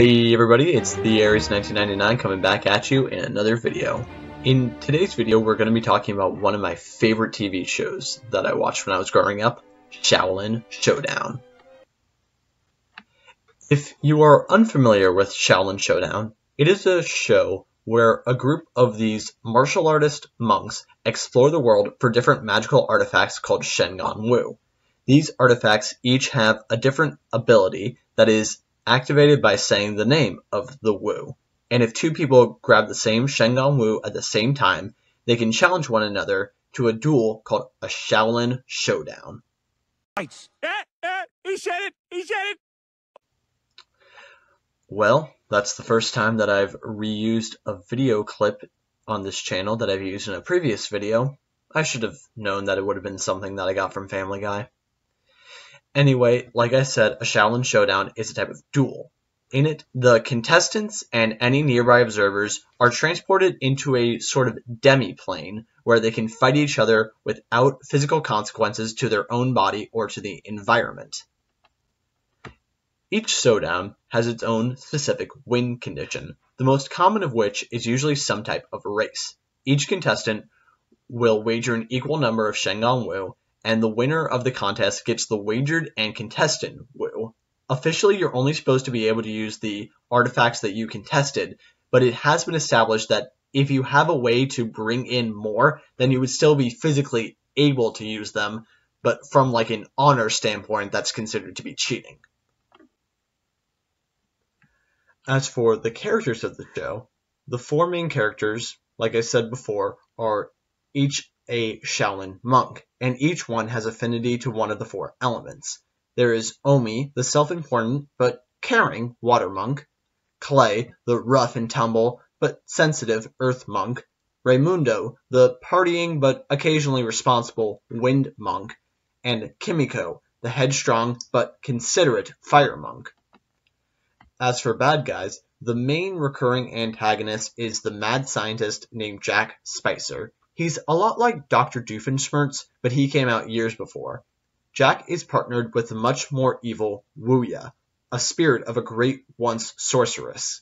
Hey everybody, it's the Aries 1999 coming back at you in another video. In today's video, we're going to be talking about one of my favorite TV shows that I watched when I was growing up, Xiaolin Showdown. If you are unfamiliar with Xiaolin Showdown, it is a show where a group of these martial artist monks explore the world for different magical artifacts called Shengon Wu. These artifacts each have a different ability that is activated by saying the name of the Wu. And if two people grab the same Shengon Wu at the same time, they can challenge one another to a duel called a Xiaolin Showdown. He said it! He said it! Well, that's the first time that I've reused a video clip on this channel that I've used in a previous video. I should have known that it would have been something that I got from Family Guy. Anyway, like I said, a Xiaolin Showdown is a type of duel. In it, the contestants and any nearby observers are transported into a sort of demi-plane where they can fight each other without physical consequences to their own body or to the environment. Each showdown has its own specific win condition, the most common of which is usually some type of race. Each contestant will wager an equal number of Shengon Wu, and the winner of the contest gets the wagered and contested Wu. Officially, you're only supposed to be able to use the artifacts that you contested, but it has been established that if you have a way to bring in more, then you would still be physically able to use them, but from like an honor standpoint, that's considered to be cheating. As for the characters of the show, the four main characters, like I said before, are each a Shaolin monk, and each one has affinity to one of the four elements. There is Omi, the self-important but caring water monk, Clay, the rough and tumble but sensitive earth monk, Raimundo, the partying but occasionally responsible wind monk, and Kimiko, the headstrong but considerate fire monk. As for bad guys, the main recurring antagonist is the mad scientist named Jack Spicer. He's a lot like Dr. Doofenshmirtz, but he came out years before. Jack is partnered with the much more evil Wuya, a spirit of a great once sorceress.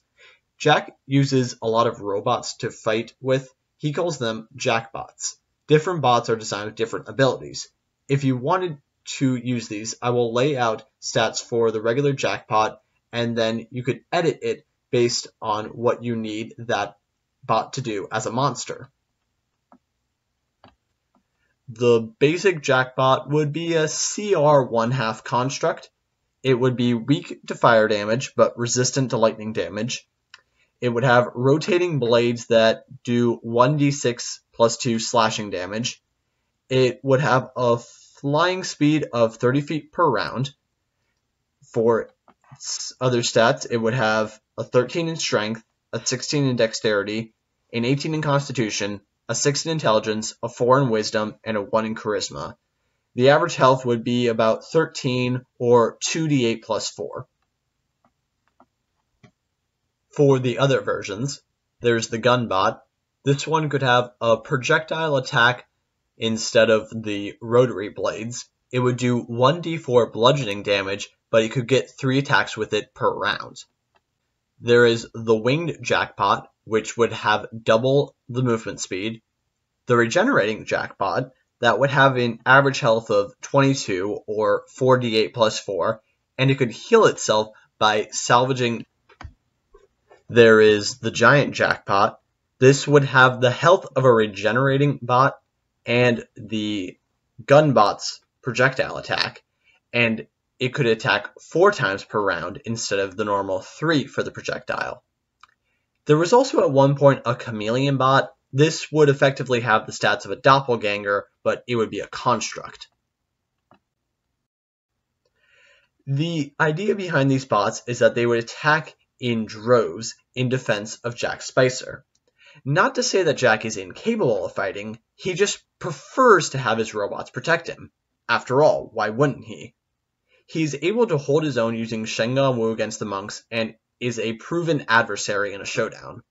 Jack uses a lot of robots to fight with. He calls them Jackpots. Different bots are designed with different abilities. If you wanted to use these, I will lay out stats for the regular Jackpot, and then you could edit it based on what you need that bot to do as a monster. The basic Jackpot would be a CR 1/2 construct. It would be weak to fire damage, but resistant to lightning damage. It would have rotating blades that do 1d6 plus 2 slashing damage. It would have a flying speed of 30 feet per round. For other stats, it would have a 13 in strength, a 16 in dexterity, an 18 in constitution, a 6 in intelligence, a 4 in wisdom, and a 1 in charisma. The average health would be about 13 or 2d8 plus 4. For the other versions, there's the Gunbot. This one could have a projectile attack instead of the rotary blades. It would do 1d4 bludgeoning damage, but you could get 3 attacks with it per round. There is the Winged Jackpot, which would have double the movement speed. The Regenerating Jackpot, that would have an average health of 22 or 4d8 plus 4, and it could heal itself by salvaging. There is the Giant Jackpot. This would have the health of a regenerating bot and the Gunbot's projectile attack, and it could attack 4 times per round instead of the normal 3 for the projectile. There was also at one point a Chameleon bot. This would effectively have the stats of a doppelganger, but it would be a construct. The idea behind these bots is that they would attack in droves in defense of Jack Spicer. Not to say that Jack is incapable of fighting, he just prefers to have his robots protect him. After all, why wouldn't he? He's able to hold his own using Shengon Wu against the monks and is a proven adversary in a showdown.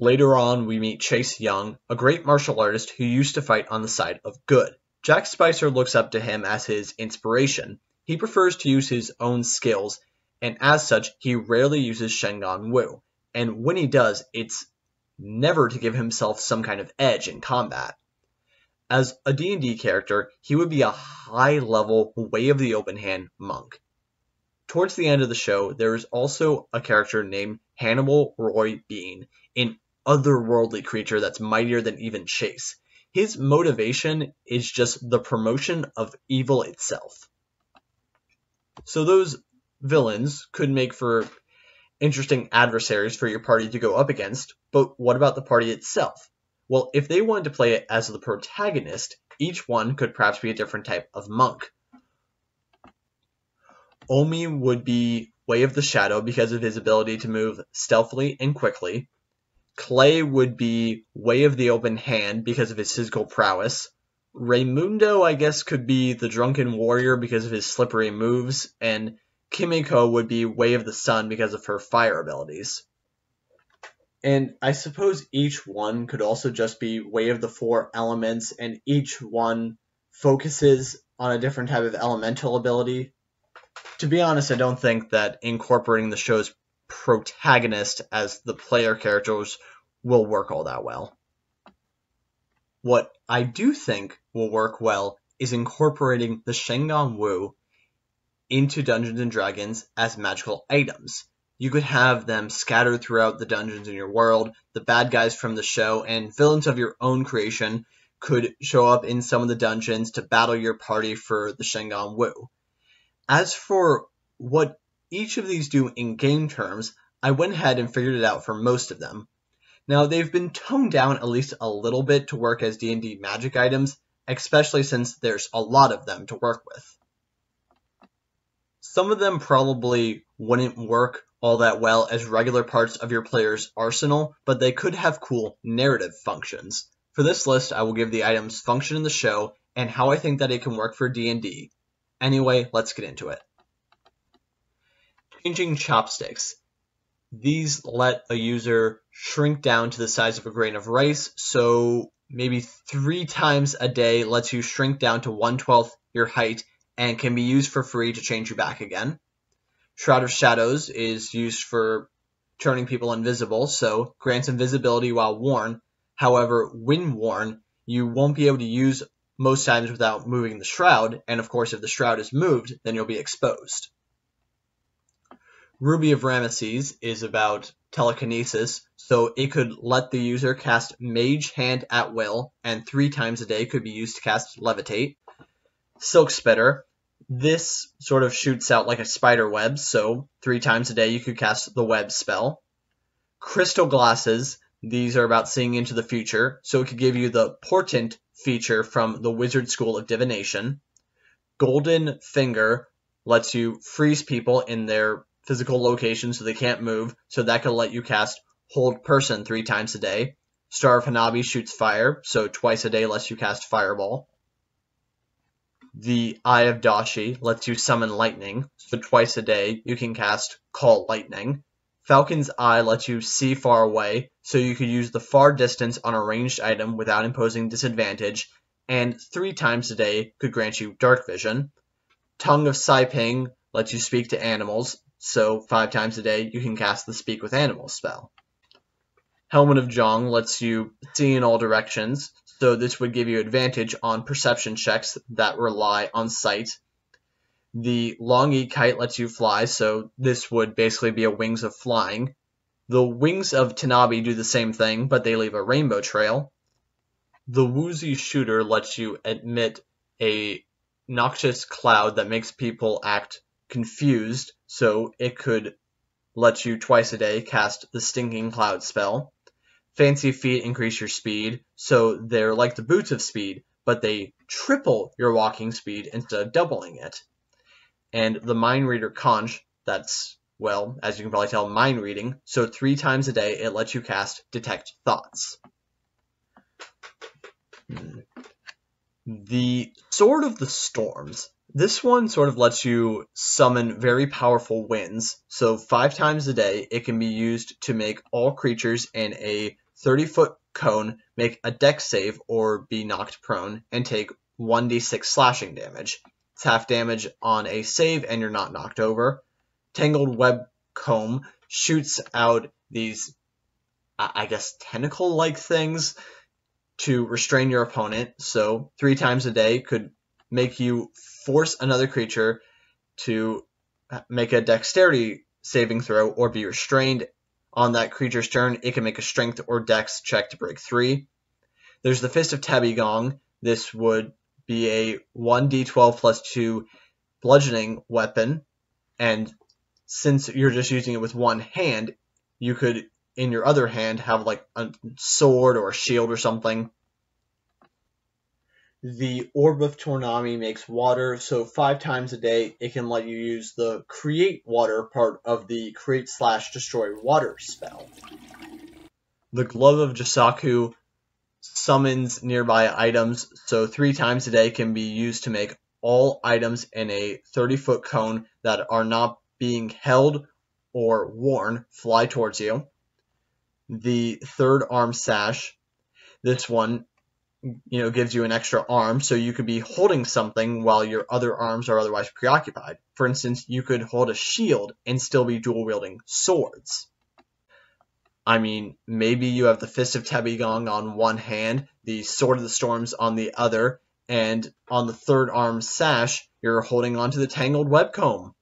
Later on, we meet Chase Young, a great martial artist who used to fight on the side of good. Jack Spicer looks up to him as his inspiration. He prefers to use his own skills and as such, he rarely uses Shengon Wu, and when he does, it's never to give himself some kind of edge in combat. As a D&D character, he would be a high-level, way of the open hand monk. Towards the end of the show, there is also a character named Hannibal Roy Bean, an otherworldly creature that's mightier than even Chase. His motivation is just the promotion of evil itself. So those villains could make for interesting adversaries for your party to go up against, but what about the party itself? Well, if they wanted to play it as the protagonist, each one could perhaps be a different type of monk. Omi would be Way of the Shadow because of his ability to move stealthily and quickly. Clay would be Way of the Open Hand because of his physical prowess. Raymundo, I guess, could be the Drunken Warrior because of his slippery moves, and Kimiko would be Way of the Sun because of her fire abilities. And I suppose each one could also just be Way of the Four Elements, and each one focuses on a different type of elemental ability. To be honest, I don't think that incorporating the show's protagonist as the player characters will work all that well. What I do think will work well is incorporating the Shengon Wu into Dungeons & Dragons as magical items. You could have them scattered throughout the dungeons in your world. The bad guys from the show and villains of your own creation could show up in some of the dungeons to battle your party for the Shengon Wu. As for what each of these do in game terms, I went ahead and figured it out for most of them. Now, they've been toned down at least a little bit to work as D&D magic items, especially since there's a lot of them to work with. Some of them probably wouldn't work all that well as regular parts of your player's arsenal, but they could have cool narrative functions. For this list, I will give the items function in the show and how I think that it can work for D&D. Anyway, let's get into it. Changing Chopsticks. These let a user shrink down to the size of a grain of rice, so maybe 3 times a day lets you shrink down to 1/12 your height and can be used for free to change you back again. Shroud of Shadows is used for turning people invisible, so grants invisibility while worn. However, when worn, you won't be able to use most times without moving the shroud, and of course if the shroud is moved, then you'll be exposed. Ruby of Ramasees is about telekinesis, so it could let the user cast Mage Hand at will, and 3 times a day could be used to cast Levitate. Silk Spitter. This sort of shoots out like a spider web, so 3 times a day you could cast the web spell. Crystal Glasses. These are about seeing into the future, so it could give you the Portent feature from the Wizard School of Divination. Golden Finger lets you freeze people in their physical location so they can't move, so that could let you cast Hold Person 3 times a day. Star of Hanabi shoots fire, so twice a day lets you cast Fireball. The Eye of Dashi lets you summon lightning, so twice a day you can cast Call Lightning. Falcon's Eye lets you see far away, so you could use the far distance on a ranged item without imposing disadvantage, and 3 times a day could grant you Dark Vision. Tongue of Saiping lets you speak to animals, so 5 times a day you can cast the Speak with Animals spell. Helmet of Zhong lets you see in all directions, so this would give you advantage on perception checks that rely on sight. The Long E Kite lets you fly, so this would basically be a Wings of Flying. The Wings of Tanabe do the same thing, but they leave a rainbow trail. The Woozy Shooter lets you emit a noxious cloud that makes people act confused, so it could let you twice a day cast the Stinking Cloud spell. Fancy Feet increase your speed, so they're like the Boots of Speed, but they triple your walking speed instead of doubling it. And the Mind Reader Conch, that's, well, as you can probably tell, mind reading, so 3 times a day it lets you cast Detect Thoughts. The Sword of the Storms. This one sort of lets you summon very powerful winds, so 5 times a day it can be used to make all creatures in a 30-foot cone make a dex save or be knocked prone and take 1d6 slashing damage. It's half damage on a save and you're not knocked over. Tangled Web Comb shoots out these, I guess, tentacle-like things to restrain your opponent. So 3 times a day could make you force another creature to make a dexterity saving throw or be restrained on that creature's turn. It can make a strength or dex check to break 3. There's the Fist of Tebigong. This would be a 1d12 plus 2 bludgeoning weapon, and since you're just using it with one hand, you could, in your other hand, have like a sword or a shield or something. The Orb of Tournami makes water, so 5 times a day it can let you use the Create Water part of the Create/Destroy Water spell. The Glove of Jisaku summons nearby items, so 3 times a day can be used to make all items in a 30-foot cone that are not being held or worn fly towards you. The third Arm Sash, this one gives you an extra arm, so you could be holding something while your other arms are otherwise preoccupied. For instance, you could hold a shield and still be dual wielding swords. I mean, maybe you have the Fist of Tebigong on one hand, the Sword of the Storms on the other, and on the third Arm Sash, you're holding onto the Tangled Web Comb.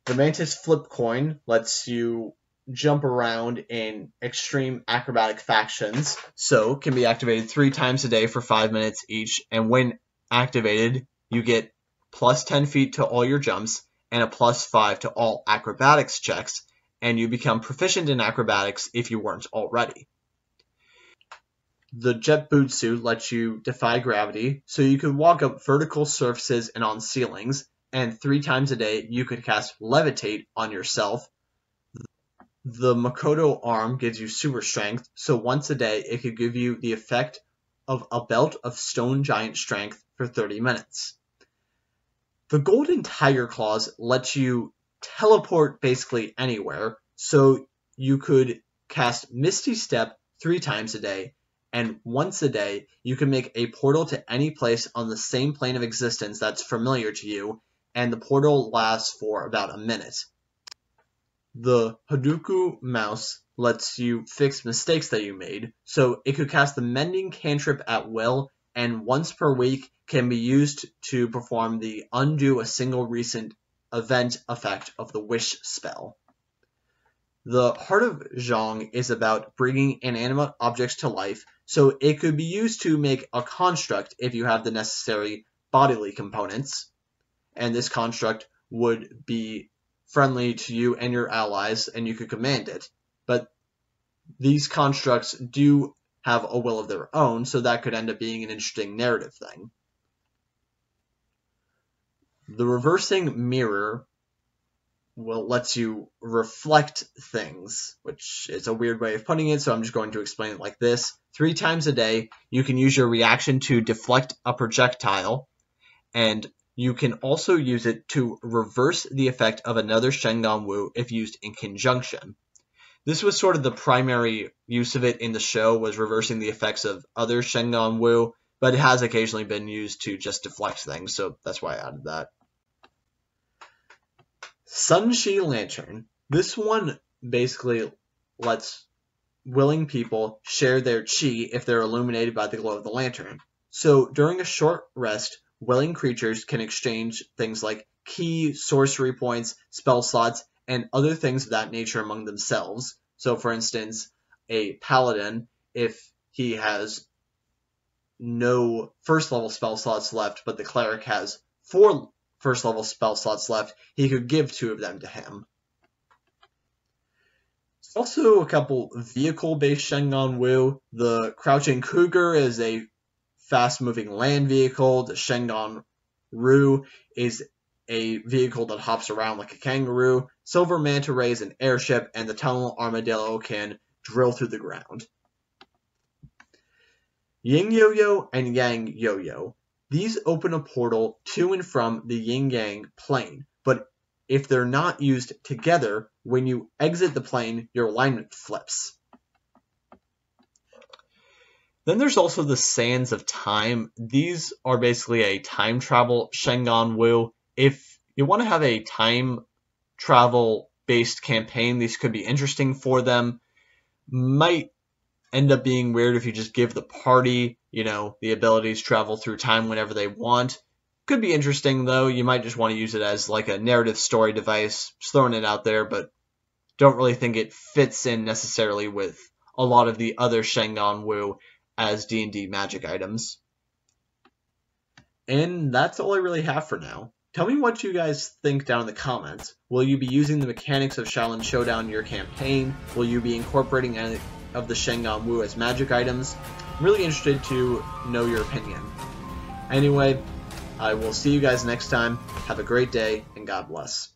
The Mantis Flip Coin lets you jump around in extreme acrobatic factions, so can be activated 3 times a day for 5 minutes each, and when activated, you get plus 10 feet to all your jumps and a plus 5 to all acrobatics checks, and you become proficient in acrobatics if you weren't already. The Jet Butsu lets you defy gravity, so you can walk up vertical surfaces and on ceilings, and 3 times a day you could cast Levitate on yourself. The Makoto arm gives you super strength, so once a day it could give you the effect of a belt of stone giant strength for 30 minutes. The Golden Tiger Claws lets you teleport basically anywhere, so you could cast Misty Step 3 times a day, and once a day you can make a portal to any place on the same plane of existence that's familiar to you, and the portal lasts for about a minute. The Paducah Mouse lets you fix mistakes that you made, so it could cast the Mending Cantrip at will, and once per week can be used to perform the Undo a Single Recent Event effect of the Wish spell. The Heart of Zhong is about bringing inanimate objects to life, so it could be used to make a construct if you have the necessary bodily components, and this construct would be friendly to you and your allies, and you could command it. But these constructs do have a will of their own, so that could end up being an interesting narrative thing. The Reversing Mirror lets you reflect things, which is a weird way of putting it, so I'm just going to explain it like this. 3 times a day, you can use your reaction to deflect a projectile, and you can also use it to reverse the effect of another Shengon Wu if used in conjunction. This was sort of the primary use of it in the show, was reversing the effects of other Shengon Wu, but it has occasionally been used to just deflect things, so that's why I added that. Sunshi Lantern. This one basically lets willing people share their chi if they're illuminated by the glow of the lantern. So during a short rest, willing creatures can exchange things like ki, sorcery points, spell slots, and other things of that nature among themselves. So for instance, a paladin, if he has no first level spell slots left, but the cleric has 4 first level spell slots left, he could give 2 of them to him. There's also a couple vehicle-based Shengon Wu. The Crouching Cougar is a fast-moving land vehicle. The Shengon Roo is a vehicle that hops around like a kangaroo. Silver Manta Ray is an airship, and the Tunnel Armadillo can drill through the ground. Yin Yo-Yo and Yang Yo-Yo. These open a portal to and from the yin-yang plane, but if they're not used together, when you exit the plane, your alignment flips. Then there's also the Sands of Time. These are basically a time travel Shengon Wu. If you want to have a time travel based campaign. These could be interesting for them. Might end up being weird if you just give the party, the abilities to travel through time whenever they want. Could be interesting though. You might just want to use it as like a narrative story device. Just throwing it out there, but don't really think it fits in necessarily with a lot of the other Shengon Wu as D&D magic items. And that's all I really have for now. Tell me what you guys think down in the comments. Will you be using the mechanics of Xiaolin Showdown in your campaign? Will you be incorporating any of the Shengon Wu as magic items? I'm really interested to know your opinion. Anyway, I will see you guys next time. Have a great day, and God bless.